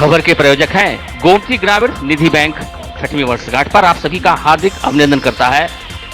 खबर के प्रायोजक हैं गोमती ग्रामीण निधि बैंक। 6वीं वर्षगांठ पर आप सभी का हार्दिक अभिनंदन करता है।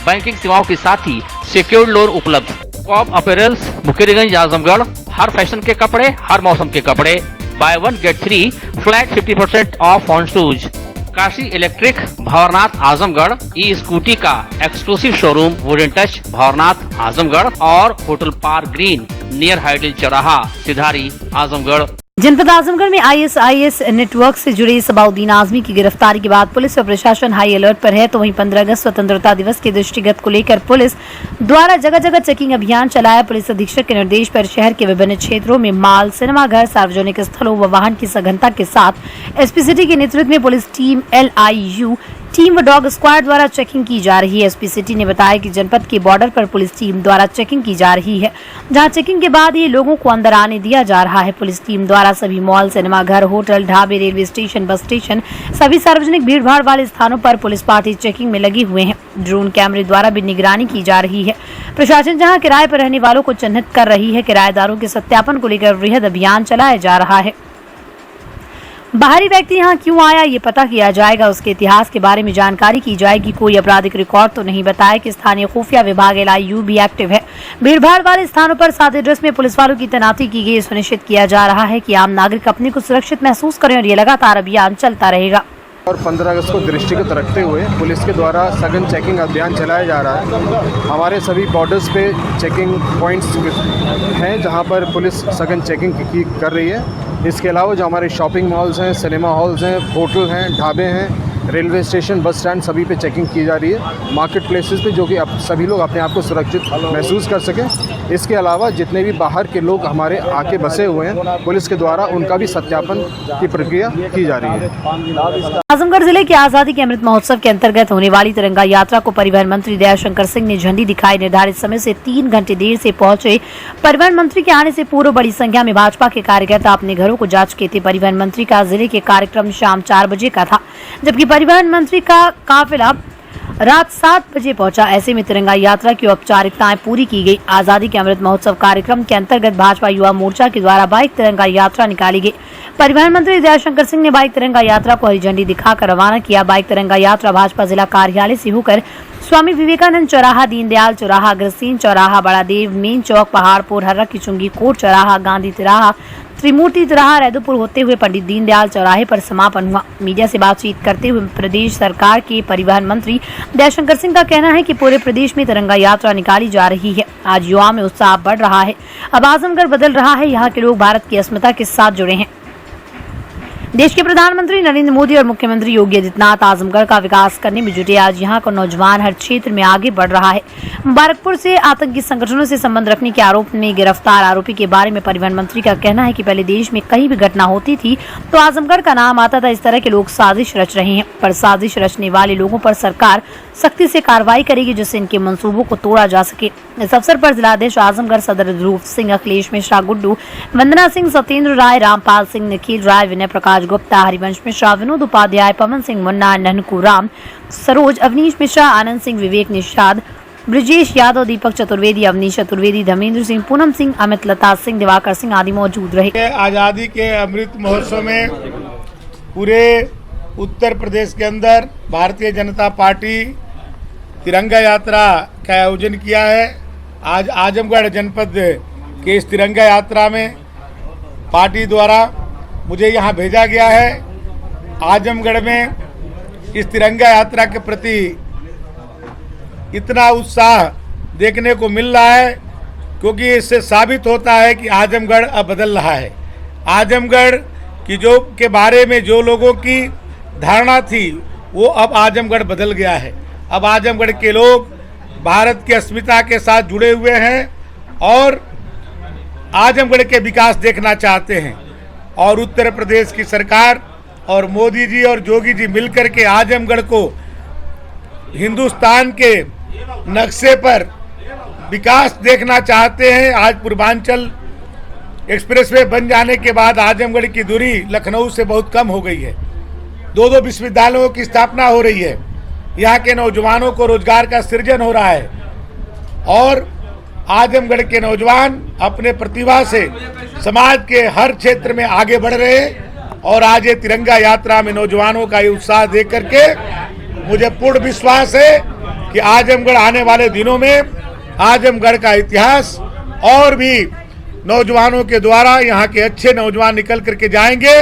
बैंकिंग सेवाओं के साथ ही सिक्योर्ड लोन उपलब्ध। Cobb apparels, Mukeriganj, Azamgarh. हर फैशन के कपड़े, हर मौसम के कपड़े। Buy 1 get 3 flat 50% off on shoes. Kashi electric, Bhanwarnath, Azamgarh. E scooty का exclusive showroom wooden touch, Bhanwarnath, Azamgarh. और hotel park green near hydel चौराहा, सिधारी, आजमगढ़। जनपद आजमगढ़ में आईएसआईएस नेटवर्क से जुड़े सबाउद्दीन आजमी की गिरफ्तारी के बाद पुलिस और प्रशासन हाई अलर्ट पर है। तो वहीं 15 अगस्त स्वतंत्रता दिवस के दृष्टिगत को लेकर पुलिस द्वारा जगह जगह चेकिंग अभियान चलाया। पुलिस अधीक्षक के निर्देश पर शहर के विभिन्न क्षेत्रों में माल, सिनेमाघर, सार्वजनिक स्थलों व वाहन की सघनता के साथ एसपी सिटी के नेतृत्व में पुलिस टीम, LIU टीम व डॉग स्क्वाड द्वारा चेकिंग की जा रही है। एसपी सिटी ने बताया कि जनपद के बॉर्डर पर पुलिस टीम द्वारा चेकिंग की जा रही है, जहां चेकिंग के बाद ये लोगों को अंदर आने दिया जा रहा है। पुलिस टीम द्वारा सभी मॉल, सिनेमाघर, होटल, ढाबे, रेलवे स्टेशन, बस स्टेशन, सभी सार्वजनिक भीड़भाड़ वाले स्थानों पर पुलिस पार्टी चेकिंग में लगी हुए हैं। ड्रोन कैमरे द्वारा भी निगरानी की जा रही है। प्रशासन जहाँ किराए पर रहने वालों को चिन्हित कर रही है। किराएदारों के सत्यापन को लेकर वृहद अभियान चलाया जा रहा है। बाहरी व्यक्ति यहाँ क्यों आया ये पता किया जाएगा। उसके इतिहास के बारे में जानकारी की जाएगी। कोई आपराधिक रिकॉर्ड तो नहीं। बताया कि स्थानीय खुफिया विभाग LIU भी एक्टिव है। भीड़भाड़ वाले स्थानों पर सादे ड्रेस में पुलिस वालों की तैनाती की गई। सुनिश्चित किया जा रहा है कि आम नागरिक अपने को सुरक्षित महसूस करें और ये लगातार अभियान चलता रहेगा। और 15 अगस्त को दृष्टिगत रखते हुए पुलिस के द्वारा सघन चेकिंग अभियान चलाया जा रहा है। हमारे सभी बॉर्डर्स पे चेकिंग पॉइंट्स हैं जहां पर पुलिस सघन चेकिंग कर रही है। इसके अलावा जो हमारे शॉपिंग मॉल्स हैं, सिनेमा हॉल्स हैं, होटल हैं, ढाबे हैं, रेलवे स्टेशन, बस स्टैंड, सभी पे चेकिंग की जा रही है। मार्केट प्लेसेस पे जो कि सभी लोग अपने आप को सुरक्षित महसूस कर सकें। इसके अलावा जितने भी बाहर के लोग हमारे आके बसे हुए हैं, पुलिस के द्वारा उनका भी सत्यापन की प्रक्रिया की जा रही है। आजमगढ़ जिले के आजादी के अमृत महोत्सव के अंतर्गत होने वाली तिरंगा यात्रा को परिवहन मंत्री दयाशंकर सिंह ने झंडी दिखाई। निर्धारित समय से 3 घंटे देर से पहुंचे परिवहन मंत्री के आने से पूर्व बड़ी संख्या में भाजपा के कार्यकर्ता अपने घरों को जा चुके थे। परिवहन मंत्री का जिले के कार्यक्रम शाम 4 बजे का था, जबकि परिवहन मंत्री का काफिला रात 7 बजे पहुंचा। ऐसे में तिरंगा यात्रा की औपचारिकताएं पूरी की गई। आजादी के अमृत महोत्सव कार्यक्रम के अंतर्गत भाजपा युवा मोर्चा के द्वारा बाइक तिरंगा यात्रा निकाली गई। परिवहन मंत्री दयाशंकर सिंह ने बाइक तिरंगा यात्रा को हरी झंडी दिखाकर रवाना किया। बाइक तिरंगा यात्रा भाजपा जिला कार्यालय से होकर स्वामी विवेकानंद चौराहा, दीनदयाल चौराहा, अग्रसेन चौराहा, बड़ा देव, मेन चौक, पहाड़पुर, हर्रा की चुंगी, कोट चौराहा, गांधी तिराहा, त्रिमूर्ति तिराहा, रैदुपुर होते हुए पंडित दीनदयाल चौराहे पर समापन हुआ। मीडिया से बातचीत करते हुए प्रदेश सरकार के परिवहन मंत्री दयाशंकर सिंह का कहना है कि पूरे प्रदेश में तिरंगा यात्रा निकाली जा रही है। आज युवा में उत्साह बढ़ रहा है। अब आजमगढ़ बदल रहा है। यहाँ के लोग भारत की अस्मिता के साथ जुड़े हैं। देश के प्रधानमंत्री नरेंद्र मोदी और मुख्यमंत्री योगी आदित्यनाथ आजमगढ़ का विकास करने में जुटे। आज यहाँ का नौजवान हर क्षेत्र में आगे बढ़ रहा है। मुबारकपुर से आतंकी संगठनों से संबंध रखने के आरोप में गिरफ्तार आरोपी के बारे में परिवहन मंत्री का कहना है कि पहले देश में कहीं भी घटना होती थी तो आजमगढ़ का नाम आता था। इस तरह के लोग साजिश रच रहे हैं, पर साजिश रचने वाले लोगों पर सरकार सख्ती से कार्रवाई करेगी जिससे इनके मंसूबों को तोड़ा जा सके। इस अवसर पर जिलाध्यक्ष आजमगढ़ सदर ध्रुव सिंह, अखिलेश मिश्रा, गुड्डू, वंदना सिंह, सत्येंद्र राय, रामपाल सिंह, निखिल राय, विनय प्रकाश गुप्ता, हरिवंश मिश्रा, विनोद उपाध्याय, पवन सिंह मुन्ना, ननकू राम, सरोज, अवनीश मिश्रा, आनंद सिंह, विवेक निषाद, ब्रिजेश यादव, दीपक चतुर्वेदी, अवनीश चतुर्वेदी, धर्मेंद्र सिंह, पूनम सिंह, अमित, लता सिंह, दिवाकर सिंह आदि मौजूद रहे। आज़ादी के अमृत महोत्सव में पूरे उत्तर प्रदेश के अंदर भारतीय जनता पार्टी तिरंगा यात्रा का आयोजन किया है। आज आजमगढ़ जनपद के इस तिरंगा यात्रा में पार्टी द्वारा मुझे यहाँ भेजा गया है। आजमगढ़ में इस तिरंगा यात्रा के प्रति इतना उत्साह देखने को मिल रहा है क्योंकि इससे साबित होता है कि आजमगढ़ अब बदल रहा है। आजमगढ़ की जो के बारे में जो लोगों की धारणा थी वो अब आजमगढ़ बदल गया है। अब आजमगढ़ के लोग भारत की अस्मिता के साथ जुड़े हुए हैं और आजमगढ़ के विकास देखना चाहते हैं। और उत्तर प्रदेश की सरकार और मोदी जी और योगी जी मिलकर के आजमगढ़ को हिंदुस्तान के नक्शे पर विकास देखना चाहते हैं। आज पूर्वांचल एक्सप्रेसवे बन जाने के बाद आजमगढ़ की दूरी लखनऊ से बहुत कम हो गई है। 2 विश्वविद्यालयों की स्थापना हो रही है। यहाँ के नौजवानों को रोजगार का सृजन हो रहा है और आजमगढ़ के नौजवान अपने प्रतिभा से समाज के हर क्षेत्र में आगे बढ़ रहे हैं और आज ये तिरंगा यात्रा में नौजवानों का ये उत्साह देख करके मुझे पूर्ण विश्वास है कि आजमगढ़ आने वाले दिनों में आजमगढ़ का इतिहास और भी नौजवानों के द्वारा, यहाँ के अच्छे नौजवान निकल करके जाएंगे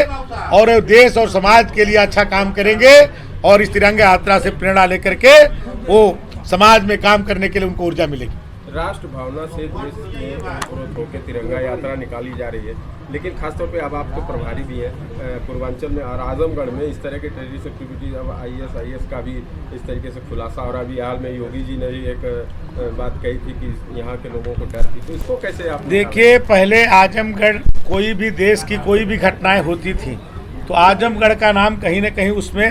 और देश और समाज के लिए अच्छा काम करेंगे और इस तिरंगा यात्रा से प्रेरणा लेकर के वो समाज में काम करने के लिए उनको ऊर्जा मिलेगी। राष्ट्र भावना से देश में प्रोत होकर तिरंगा यात्रा निकाली जा रही है, लेकिन खासतौर पे अब आप तो प्रभारी भी हैं पूर्वांचल में और आजमगढ़ में इस तरह के टेररिस्ट एक्टिविटीज, अब ISIS का भी इस तरीके से खुलासा, और अभी हाल में योगी जी ने भी एक बात कही थी कि यहाँ के लोगों को डर थी, तो इसको कैसे आप देखिए, पहले आजमगढ़ कोई भी देश की कोई भी घटनाएं होती थी तो आजमगढ़ का नाम कहीं न कहीं उसमें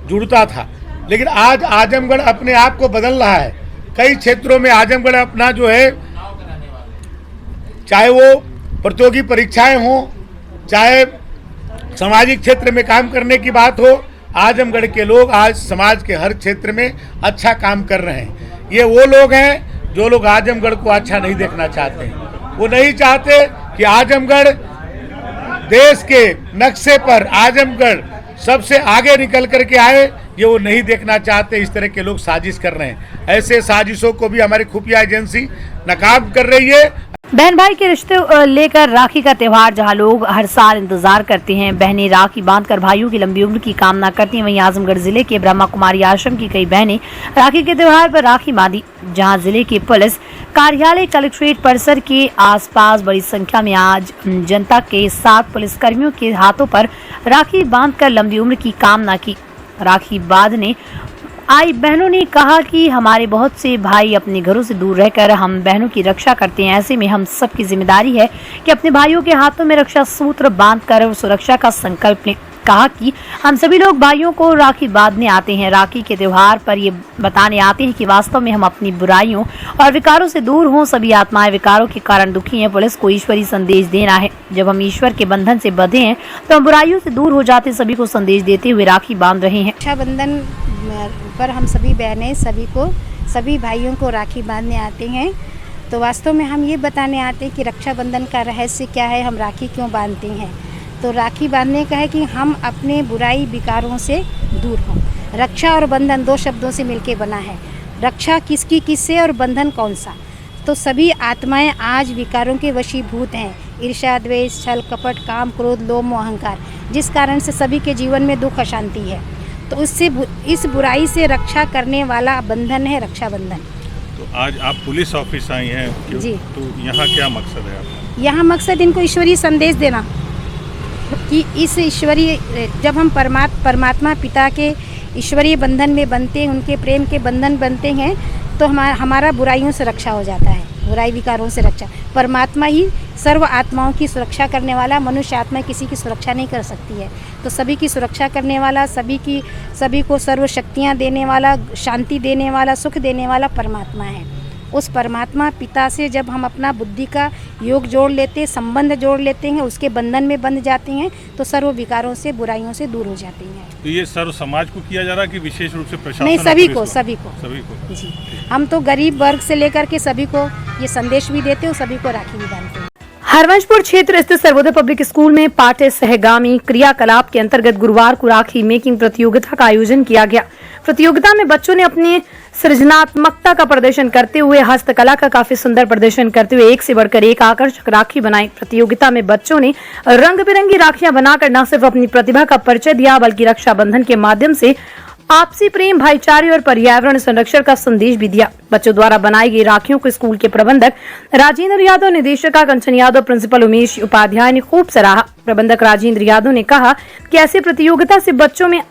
जुड़ता था, लेकिन आज आजमगढ़ अपने आप को बदल रहा है। कई क्षेत्रों में आजमगढ़ अपना जो है, चाहे वो प्रतियोगी परीक्षाएं हों, चाहे सामाजिक क्षेत्र में काम करने की बात हो, आजमगढ़ के लोग आज समाज के हर क्षेत्र में अच्छा काम कर रहे हैं। ये वो लोग हैं जो लोग आजमगढ़ को अच्छा नहीं देखना चाहते हैं। वो नहीं चाहते कि आजमगढ़ देश के नक्शे पर आजमगढ़ सबसे आगे निकल करके आए, ये वो नहीं देखना चाहते। इस तरह के लोग साजिश कर रहे हैं। ऐसे साजिशों को भी हमारी खुफिया एजेंसी नाकाम कर रही है। बहन भाई के रिश्ते लेकर राखी का त्योहार जहां लोग हर साल इंतजार करते हैं, बहनें राखी बांधकर भाइयों की लंबी उम्र की कामना करती हैं। वहीं आजमगढ़ जिले के ब्रह्मा कुमारी आश्रम की कई बहनें राखी के त्योहार पर राखी बांधी, जहां जिले के पुलिस कार्यालय कलेक्ट्रेट परिसर के आसपास बड़ी संख्या में आज जनता के साथ पुलिसकर्मियों के हाथों पर राखी बांधकर लंबी उम्र की कामना की। राखी बांधने आई बहनों ने कहा कि हमारे बहुत से भाई अपने घरों से दूर रहकर हम बहनों की रक्षा करते हैं। ऐसे में हम सबकी जिम्मेदारी है कि अपने भाइयों के हाथों में रक्षा सूत्र बांधकर सुरक्षा का संकल्प लें। कहा कि हम सभी लोग भाइयों को राखी बांधने आते हैं, राखी के त्योहार पर ये बताने आते हैं कि वास्तव में हम अपनी बुराइयों और विकारों से दूर हों। सभी आत्माएं विकारों के कारण दुखी हैं। पुलिस को ईश्वरी संदेश देना है। जब हम ईश्वर के बंधन से बंधे हैं तो हम बुराइयों से दूर हो जाते। सभी को संदेश देते हुए राखी बांध रहे हैं। रक्षाबंधन पर हम सभी बहनें सभी भाइयों को राखी बांधने आते हैं। तो वास्तव में हम ये बताने आते हैं कि रक्षाबंधन का रहस्य क्या है, हम राखी क्यों बांधते हैं। तो राखी बांधने का है कि हम अपने बुराई विकारों से दूर हों। रक्षा और बंधन दो शब्दों से मिलके बना है। रक्षा किसकी किससे और बंधन कौन सा। तो सभी आत्माएं आज विकारों के वशीभूत हैं। ईर्ष्या, द्वेष, छल, कपट, काम, क्रोध, लोभ, मोह, अहंकार, जिस कारण से सभी के जीवन में दुख अशांति है। तो उससे इस बुराई से रक्षा करने वाला बंधन है रक्षाबंधन। तो आज आप पुलिस ऑफिस आई हैं क्यों? जी। तो यहाँ क्या मकसद है आपका? यहाँ मकसद इनको ईश्वरीय संदेश देना कि इस ईश्वरीय, जब हम परमात्मा पिता के ईश्वरीय बंधन में बनते हैं, उनके प्रेम के बंधन बनते हैं, तो हमारा बुराइयों से रक्षा हो जाता है, बुराई विकारों से रक्षा। परमात्मा ही सर्व आत्माओं की सुरक्षा करने वाला, मनुष्य आत्मा किसी की सुरक्षा नहीं कर सकती है। तो सभी की सुरक्षा करने वाला, सभी को सर्व शक्तियाँ देने वाला, शांति देने वाला, सुख देने वाला परमात्मा है। उस परमात्मा पिता से जब हम अपना बुद्धि का योग जोड़ लेते हैं, संबंध जोड़ लेते हैं, उसके बंधन में बंध जाते हैं, तो सर्व विकारों से, बुराइयों से दूर हो जाते हैं। तो ये सर्व समाज को किया जा रहा है कि विशेष रूप से प्रशासन? नहीं, सभी को जी। हम तो गरीब वर्ग से लेकर के सभी को ये संदेश भी देते हैं, सभी को राखी भी बांधते हैं। हरवंशपुर क्षेत्र स्थित सर्वोदय पब्लिक स्कूल में पाठ्य सहगामी क्रियाकलाप के अंतर्गत गुरुवार को राखी मेकिंग प्रतियोगिता का आयोजन किया गया। प्रतियोगिता में बच्चों ने अपनी सृजनात्मकता का प्रदर्शन करते हुए हस्तकला का काफी सुंदर प्रदर्शन करते हुए एक से बढ़कर एक आकर्षक राखी बनाई। प्रतियोगिता में बच्चों ने रंग बिरंगी राखियां बनाकर न सिर्फ अपनी प्रतिभा का परिचय दिया, बल्कि रक्षाबंधन के माध्यम से आपसी प्रेम, भाईचारे और पर्यावरण संरक्षण का संदेश भी दिया। बच्चों द्वारा बनाई गई राखियों को स्कूल के प्रबंधक राजेंद्र यादव, निदेशक कंचन यादव, प्रिंसिपल उमेश उपाध्याय ने खूब सराहा। प्रबंधक राजेंद्र यादव ने कहा कि ऐसी प्रतियोगिता से बच्चों में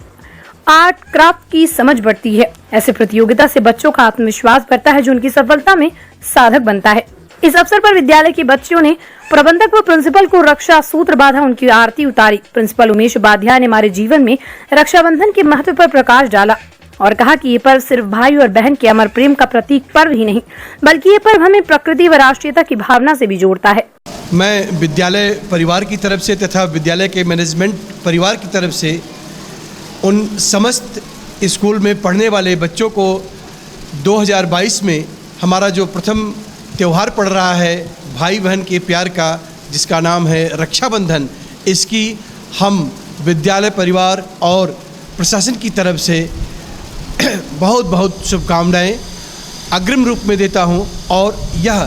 आर्ट क्राफ्ट की समझ बढ़ती है। ऐसे प्रतियोगिता से बच्चों का आत्मविश्वास बढ़ता है, जो उनकी सफलता में साधक बनता है। इस अवसर पर विद्यालय के बच्चों ने प्रबंधक व प्रिंसिपल को रक्षा सूत्र बांधा, उनकी आरती उतारी। प्रिंसिपल उमेश उपाध्याय ने हमारे जीवन में रक्षाबंधन के महत्व पर प्रकाश डाला और कहा कि ये पर्व सिर्फ भाई और बहन के अमर प्रेम का प्रतीक पर्व ही नहीं, बल्कि ये पर्व हमें प्रकृति व राष्ट्रीयता की भावना से भी जोड़ता है। मैं विद्यालय परिवार की तरफ से तथा विद्यालय के मैनेजमेंट परिवार की तरफ से उन समस्त स्कूल में पढ़ने वाले बच्चों को 2022 में हमारा जो प्रथम त्यौहार पड़ रहा है भाई बहन के प्यार का, जिसका नाम है रक्षाबंधन, इसकी हम विद्यालय परिवार और प्रशासन की तरफ से बहुत बहुत शुभकामनाएं अग्रिम रूप में देता हूं और यह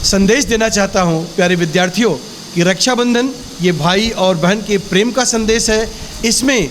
संदेश देना चाहता हूं प्यारे विद्यार्थियों कि रक्षाबंधन ये भाई और बहन के प्रेम का संदेश है। इसमें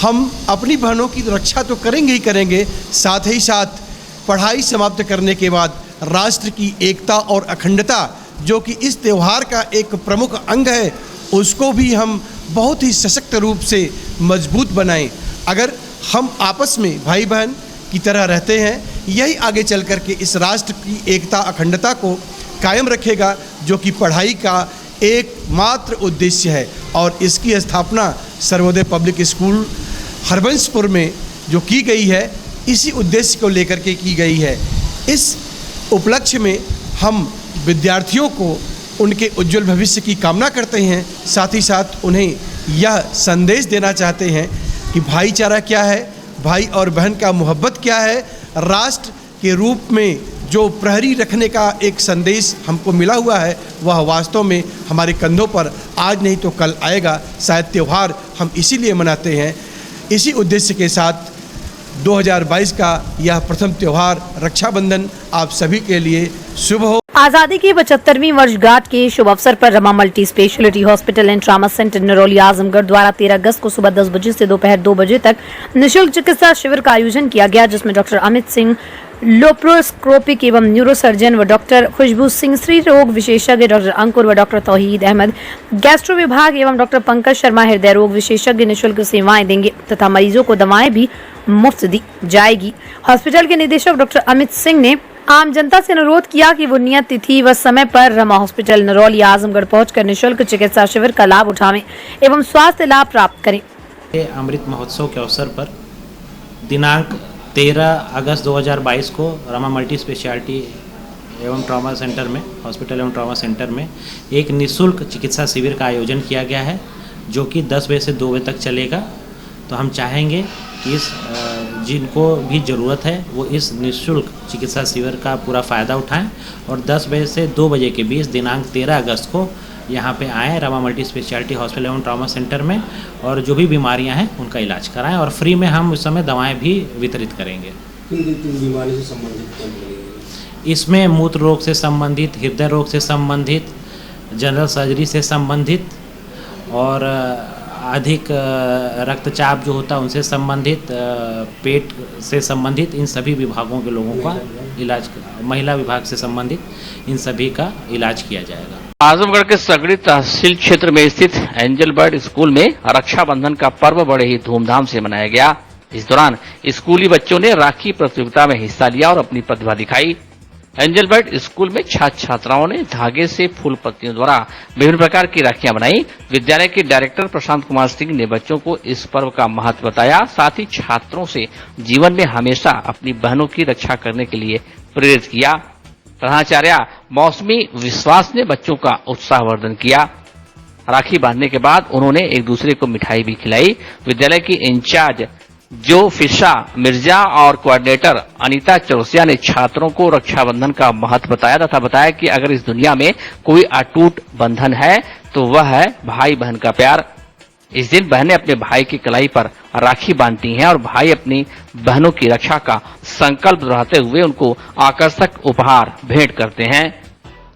हम अपनी बहनों की रक्षा तो करेंगे ही करेंगे, साथ ही साथ पढ़ाई समाप्त करने के बाद राष्ट्र की एकता और अखंडता जो कि इस त्यौहार का एक प्रमुख अंग है उसको भी हम बहुत ही सशक्त रूप से मजबूत बनाएं। अगर हम आपस में भाई बहन की तरह रहते हैं, यही आगे चल कर के इस राष्ट्र की एकता अखंडता को कायम रखेगा जो कि पढ़ाई का एकमात्र उद्देश्य है। और इसकी स्थापना सर्वोदय पब्लिक स्कूल हरबंशपुर में जो की गई है इसी उद्देश्य को लेकर के की गई है। इस उपलक्ष्य में हम विद्यार्थियों को उनके उज्जवल भविष्य की कामना करते हैं, साथ ही साथ उन्हें यह संदेश देना चाहते हैं कि भाईचारा क्या है, भाई और बहन का मोहब्बत क्या है, राष्ट्र के रूप में जो प्रहरी रखने का एक संदेश हमको मिला हुआ है वह वास्तव में हमारे कंधों पर आज नहीं तो कल आएगा। शायद त्यौहार हम इसीलिए मनाते हैं। इसी उद्देश्य के साथ 2022 का यह प्रथम त्यौहार रक्षाबंधन आप सभी के लिए शुभ हो। आजादी की 75वीं वर्षगांठ के शुभ अवसर पर Rama multi speciality hospital and trauma centre Narauli Azamgarh द्वारा 13 अगस्त को सुबह 10 बजे से दोपहर 2 बजे तक निःशुल्क चिकित्सा शिविर का आयोजन किया गया, जिसमें डॉक्टर अमित सिंह लोप्रोस्कोपिक एवं न्यूरोसर्जन व डॉक्टर खुशबू सिंह स्त्री रोग विशेषज्ञ, डॉक्टर अंकुर व डॉक्टर तौहीद अहमद गैस्ट्रो विभाग एवं डॉक्टर पंकज शर्मा हृदय रोग विशेषज्ञ निःशुल्क सेवाएं देंगे तथा मरीजों को दवाएं भी मुफ्त दी जाएगी। हॉस्पिटल के निदेशक डॉक्टर अमित सिंह ने आम जनता से अनुरोध किया कि वो नियत तिथि व समय पर रमा हॉस्पिटल नरौली आजमगढ़ पहुंचकर निःशुल्क चिकित्सा शिविर का लाभ उठावें एवं स्वास्थ्य लाभ प्राप्त करें। अमृत महोत्सव के अवसर पर दिनांक 13 अगस्त 2022 को रमा मल्टी स्पेशलिटी एवं ट्रॉमा सेंटर में हॉस्पिटल एवं ट्रॉमा सेंटर में एक निःशुल्क चिकित्सा शिविर का आयोजन किया गया है जो कि 10 बजे से 2 बजे तक चलेगा। तो हम चाहेंगे कि इस जिनको भी ज़रूरत है वो इस निःशुल्क चिकित्सा शिविर का पूरा फ़ायदा उठाएं और 10 बजे से 2 बजे के बीच दिनांक 13 अगस्त को यहाँ पे आएँ रमा मल्टी स्पेशलिटी हॉस्पिटल एवं ट्रॉमा सेंटर में और जो भी बीमारियाँ हैं उनका इलाज कराएं और फ्री में हम उस समय दवाएं भी वितरित करेंगे। बीमारी से संबंधित इसमें मूत्र रोग से संबंधित, हृदय रोग से संबंधित, जनरल सर्जरी से संबंधित और अधिक रक्तचाप जो होता है उनसे संबंधित, पेट से संबंधित, इन सभी विभागों के लोगों का इलाज, महिला विभाग से संबंधित इन सभी का इलाज किया जाएगा। आजमगढ़ के सगड़ी तहसील क्षेत्र में स्थित एंजल बर्ड स्कूल में रक्षाबंधन का पर्व बड़े ही धूमधाम से मनाया गया। इस दौरान स्कूली बच्चों ने राखी प्रतियोगिता में हिस्सा लिया और अपनी प्रतिभा दिखाई। एंजल बर्ड स्कूल में छात्र छात्राओं ने धागे से फूल पत्तियों द्वारा विभिन्न प्रकार की राखियां बनाई। विद्यालय के डायरेक्टर प्रशांत कुमार सिंह ने बच्चों को इस पर्व का महत्व बताया, साथ ही छात्रों से जीवन में हमेशा अपनी बहनों की रक्षा करने के लिए प्रेरित किया। प्रधानाचार्य मौसमी विश्वास ने बच्चों का उत्साहवर्धन किया। राखी बांधने के बाद उन्होंने एक दूसरे को मिठाई भी खिलाई। विद्यालय की इंचार्ज जो फिशा मिर्जा और कोऑर्डिनेटर अनीता चौरसिया ने छात्रों को रक्षाबंधन का महत्व बताया तथा बताया कि अगर इस दुनिया में कोई अटूट बंधन है तो वह है भाई बहन का प्यार। इस दिन बहनें अपने भाई की कलाई पर राखी बांधती हैं और भाई अपनी बहनों की रक्षा का संकल्प दोहराते हुए उनको आकर्षक उपहार भेंट करते हैं।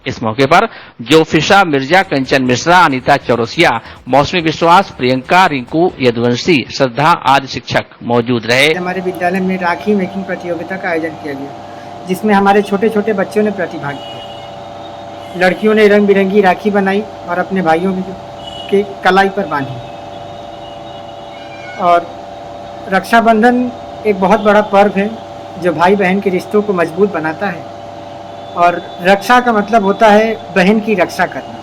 इस मौके पर जो फिशा मिर्जा, कंचन मिश्रा, अनीता चौरसिया, मौसमी विश्वास, प्रियंका, रिंकू, यदुवंशी, श्रद्धा आदि शिक्षक मौजूद रहे। हमारे विद्यालय में राखी मेकिंग प्रतियोगिता का आयोजन किया गया, जिसमें हमारे छोटे छोटे बच्चों ने प्रतिभाग किया। लड़कियों ने रंग बिरंगी राखी बनाई और अपने भाइयों के कलाई पर बांधी। और रक्षाबंधन एक बहुत बड़ा पर्व है जो भाई बहन के रिश्तों को मजबूत बनाता है और रक्षा का मतलब होता है बहन की रक्षा करना।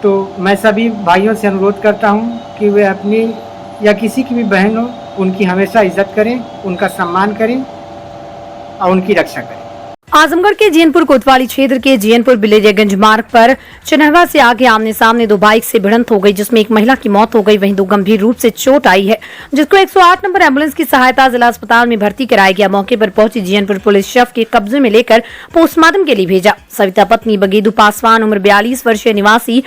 तो मैं सभी भाइयों से अनुरोध करता हूं कि वे अपनी या किसी की भी बहन हो उनकी हमेशा इज्जत करें, उनका सम्मान करें और उनकी रक्षा करें। आजमगढ़ के जैनपुर कोतवाली क्षेत्र के जैनपुर बिलेरियागंज मार्ग पर चनहवा से आगे आमने सामने दो बाइक से भिड़ंत हो गई, जिसमें एक महिला की मौत हो गई, वहीं दो गंभीर रूप से चोट आई है, जिसको 108 नंबर एम्बुलेंस की सहायता जिला अस्पताल में भर्ती कराया गया। मौके पर पहुंची जैनपुर पुलिस शव के कब्जे में लेकर पोस्टमार्टम के लिए भेजा। सविता पत्नी बगेदू पासवान उम्र 42 वर्षीय निवासी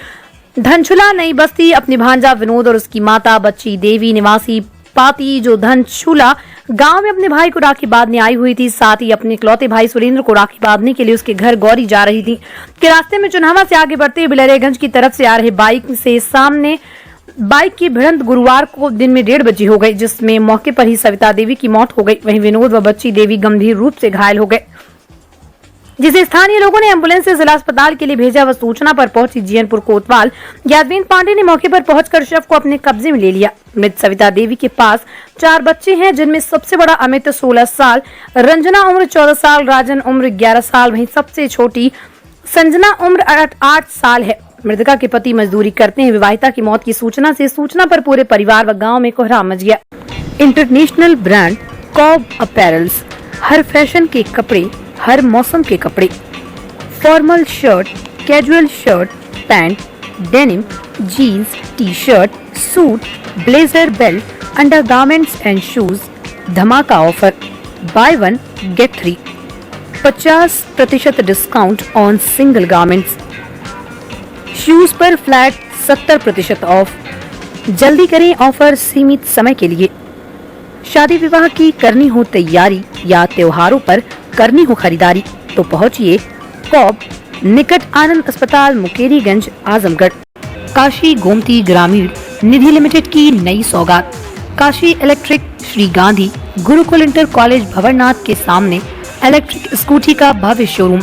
धनछुला नई बस्ती अपनी भांजा विनोद और उसकी माता बच्ची देवी निवासी पाती जो धनछुला गांव में अपने भाई को राखी बांधने आई हुई थी, साथ ही अपने इकलौते भाई सुरेंद्र को राखी बांधने के लिए उसके घर गौरी जा रही थी कि रास्ते में चुनावा से आगे बढ़ते हुए बिलरेगंज की तरफ से आ रहे बाइक की भिड़ंत गुरुवार को दिन में 1:30 बजे हो गई, जिसमें मौके पर ही सविता देवी की मौत हो गई। वहीं विनोद व बच्ची देवी गंभीर रूप से घायल हो गए, जिसे स्थानीय लोगों ने एम्बुलेंस से जिला अस्पताल के लिए भेजा व सूचना पर पहुंची जीयनपुर कोतवाल यादवेंद्र पांडे ने मौके पर पहुंचकर शव को अपने कब्जे में ले लिया। मृत सविता देवी के पास 4 बच्चे हैं, जिनमें सबसे बड़ा अमित 16 साल, रंजना उम्र 14 साल, राजन उम्र 11 साल, वहीं सबसे छोटी संजना उम्र 8 साल है। मृतका के पति मजदूरी करते हैं। विवाहिता की मौत की सूचना पर पूरे परिवार व गाँव में कोहराम मच गया। इंटरनेशनल ब्रांड कॉब अपैरल्स, हर फैशन के कपड़े, हर मौसम के कपड़े, formal shirt, casual shirt, pant, denim, jeans, T shirt, suit, blazer, belt, undergarments and shoes, धमाका offer, buy 1 get 3, 50% discount on single garments, shoes पर फ्लैट 70% ऑफ। जल्दी करें, ऑफर सीमित समय के लिए। शादी विवाह की करनी हो तैयारी या त्योहारों पर करनी हो खरीदारी तो पहुंचिए कॉब, निकट आनंद अस्पताल, मुकेरीगंज, आजमगढ़। काशी गोमती ग्रामीण निधि लिमिटेड की नई सौगात, Kashi electric, Shri Gandhi Gurukul inter college Bhawarnath के सामने इलेक्ट्रिक स्कूटी का भव्य शोरूम।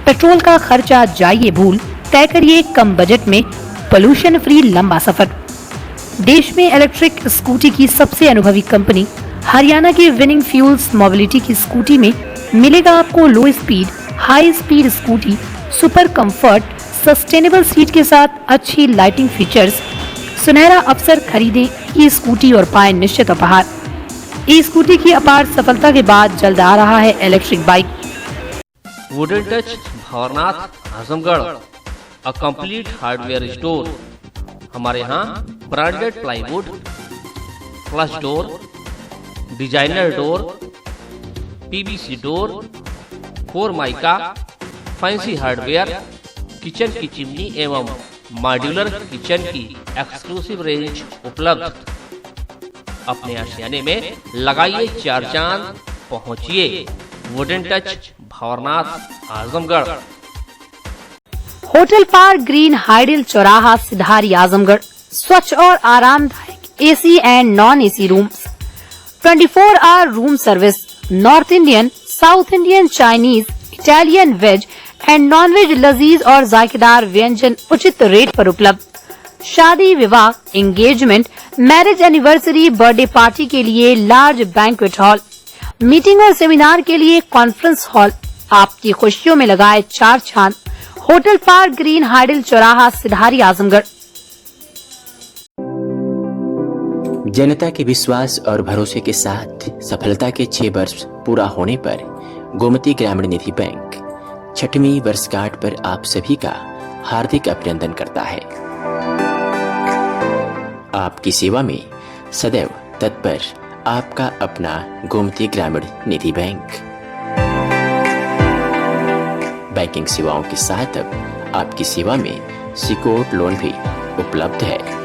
पेट्रोल का खर्चा जाइए भूल, तय करिए कम बजट में पोल्यूशन फ्री लंबा सफर। देश में इलेक्ट्रिक स्कूटी की सबसे अनुभवी कंपनी हरियाणा की विनिंग फ्यूल्स मोबिलिटी की स्कूटी में मिलेगा आपको लो speed, high speed scooty, super comfort, sustainable seat के साथ अच्छी लाइटिंग फीचर्स। सुनहरा अवसर, खरीदें ये स्कूटी और पाएं निश्चित उपहार। ई स्कूटी की अपार सफलता के बाद जल्द आ रहा है electric bike. Wooden touch Bhawarnath Azamgarh, a complete hardware store. हमारे यहाँ branded plywood, flush door, designer door, PVC door, formica, fancy hardware, kitchen की चिमनी एवं मॉड्यूलर किचन की एक्सक्लूसिव रेंज उपलब्ध। अपने आशियाने में लगाइए 4 चांद, पहुंचिए wooden touch Bhawarnath Azamgarh. Hotel park green hydel चौराहा सिधारी आजमगढ़, स्वच्छ और आरामदायक AC and non AC rooms, 24 hour room service, north Indian, south Indian, Chinese, Italian, veg and non veg लजीज और जायकेदार व्यंजन उचित रेट पर उपलब्ध। शादी विवाह, engagement, marriage anniversary, birthday party के लिए लार्ज बैंक्वेट हॉल, मीटिंग और सेमिनार के लिए कॉन्फ्रेंस हॉल। आपकी खुशियों में लगाए 4 चांद। होटल पार्क ग्रीन हाइडल चौराहा सिधारी आजमगढ़। जनता के विश्वास और भरोसे के साथ सफलता के 6 वर्ष पूरा होने पर गोमती ग्रामीण निधि बैंक 6वीं वर्षगांठ पर आप सभी का हार्दिक अभिनंदन करता है। आपकी सेवा में सदैव तत्पर आपका अपना गोमती ग्रामीण निधि बैंक। बैंकिंग सेवाओं के साथ अब आपकी सेवा में सिक्योर्ड लोन भी उपलब्ध है।